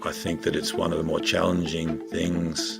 I think that it's one of the more challenging things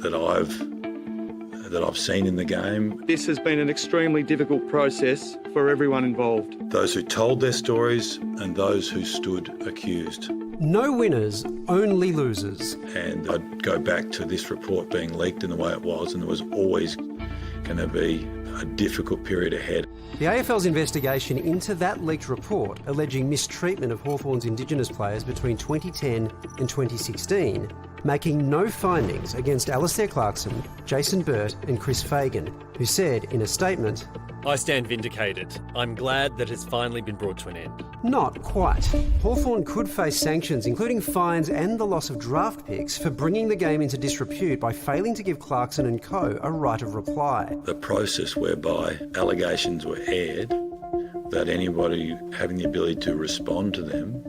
that I've seen in the game. This has been an extremely difficult process for everyone involved. Those who told their stories and those who stood accused. No winners, only losers. And I'd go back to this report being leaked in the way it was, and there was always going to be a difficult period ahead. The AFL's investigation into that leaked report alleging mistreatment of Hawthorn's Indigenous players between 2010 and 2016, making no findings against Alastair Clarkson, Jason Burt and Chris Fagan, who said in a statement, "I stand vindicated. I'm glad that it's finally been brought to an end." Not quite. Hawthorn could face sanctions, including fines and the loss of draft picks, for bringing the game into disrepute by failing to give Clarkson and co a right of reply. The process whereby allegations were aired, that anybody having the ability to respond to them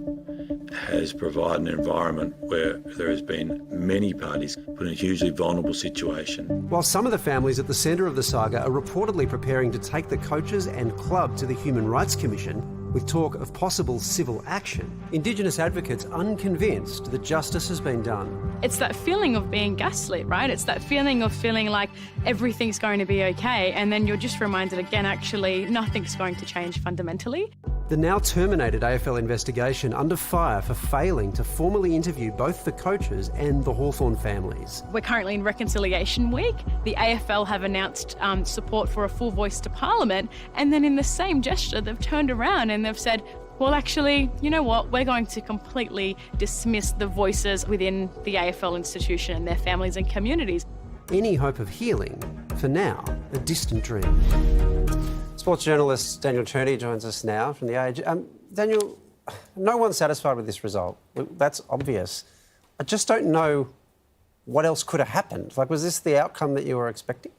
has provided an environment where there has been many parties put in a hugely vulnerable situation. While some of the families at the centre of the saga are reportedly preparing to take the coaches and club to the Human Rights Commission, with talk of possible civil action, Indigenous advocates unconvinced that justice has been done. It's that feeling of being gaslit, right? It's that feeling of feeling like everything's going to be okay, and then you're just reminded again, actually, nothing's going to change fundamentally. The now terminated AFL investigation under fire for failing to formally interview both the coaches and the Hawthorn families. We're currently in Reconciliation Week. The AFL have announced support for a full voice to Parliament, and then in the same gesture, they've turned around and they've said, well, actually, you know what? We're going to completely dismiss the voices within the AFL institution and their families and communities. Any hope of healing, for now, a distant dream. Sports journalist Daniel Turney joins us now from The Age. Daniel, no one's satisfied with this result. That's obvious. I just don't know what else could have happened. Like, was this the outcome that you were expecting?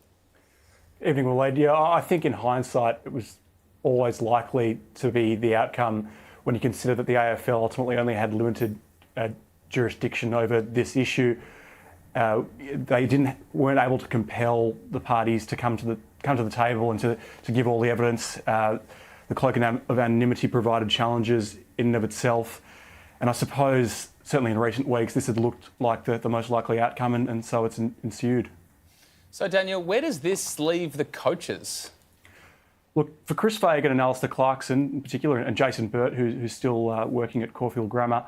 Evening, Waleed. Yeah, I think in hindsight it was always likely to be the outcome when you consider that the AFL ultimately only had limited jurisdiction over this issue. They weren't able to compel the parties to come to the table and to give all the evidence. The cloak of anonymity provided challenges in and of itself. And I suppose, certainly in recent weeks, this had looked like the most likely outcome, and so it's ensued. So, Daniel, where does this leave the coaches? Look, for Chris Fagan and Alastair Clarkson in particular, and Jason Burt, who's still working at Caulfield Grammar,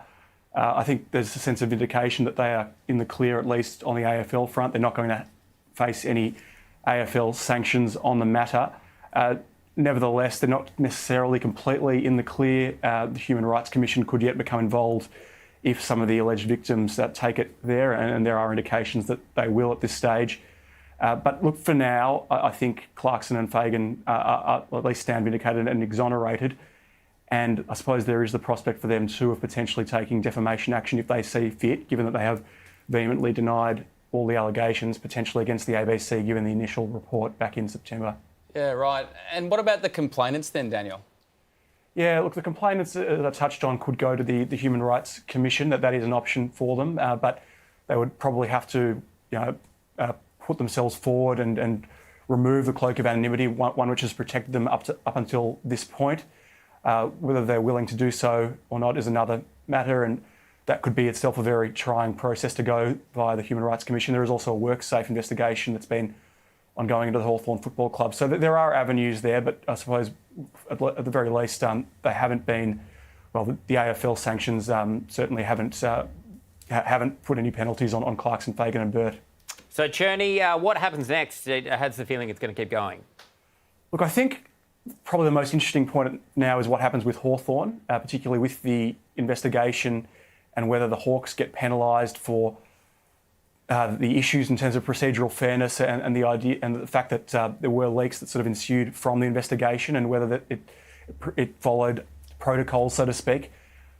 I think there's a sense of vindication that they are in the clear, at least on the AFL front. They're not going to face any AFL sanctions on the matter. Nevertheless, they're not necessarily completely in the clear. The Human Rights Commission could yet become involved if some of the alleged victims take it there, and there are indications that they will at this stage. But look, for now, I think Clarkson and Fagan are at least stand vindicated and exonerated. And I suppose there is the prospect for them too of potentially taking defamation action if they see fit, given that they have vehemently denied all the allegations, potentially against the ABC, given the initial report back in September. Yeah, right. And what about the complainants then, Daniel? Yeah, look, the complainants that I touched on could go to the Human Rights Commission. That is an option for them, but they would probably have to, put themselves forward and remove the cloak of anonymity, one which has protected them up until this point. Whether they're willing to do so or not is another matter, and that could be itself a very trying process to go via the Human Rights Commission. There is also a WorkSafe investigation that's been ongoing into the Hawthorn Football Club. So there are avenues there, but I suppose at the very least they haven't been, well, the AFL sanctions certainly haven't put any penalties on Clarkson, Fagan and Burt. So, Cherney, what happens next? It has the feeling it's going to keep going. Look, I think probably the most interesting point now is what happens with Hawthorn, particularly with the investigation and whether the Hawks get penalised for the issues in terms of procedural fairness and the idea and the fact that there were leaks that sort of ensued from the investigation, and whether that it followed protocol, so to speak.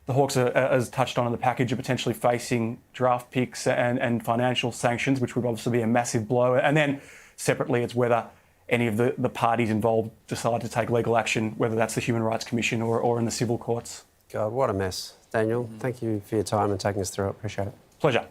The Hawks are, as touched on in the package, are potentially facing draft picks and financial sanctions, which would obviously be a massive blow. And then separately, it's whether any of the parties involved decide to take legal action, whether that's the Human Rights Commission or in the civil courts. God, what a mess. Daniel, thank you for your time and taking us through it. Appreciate it. Pleasure.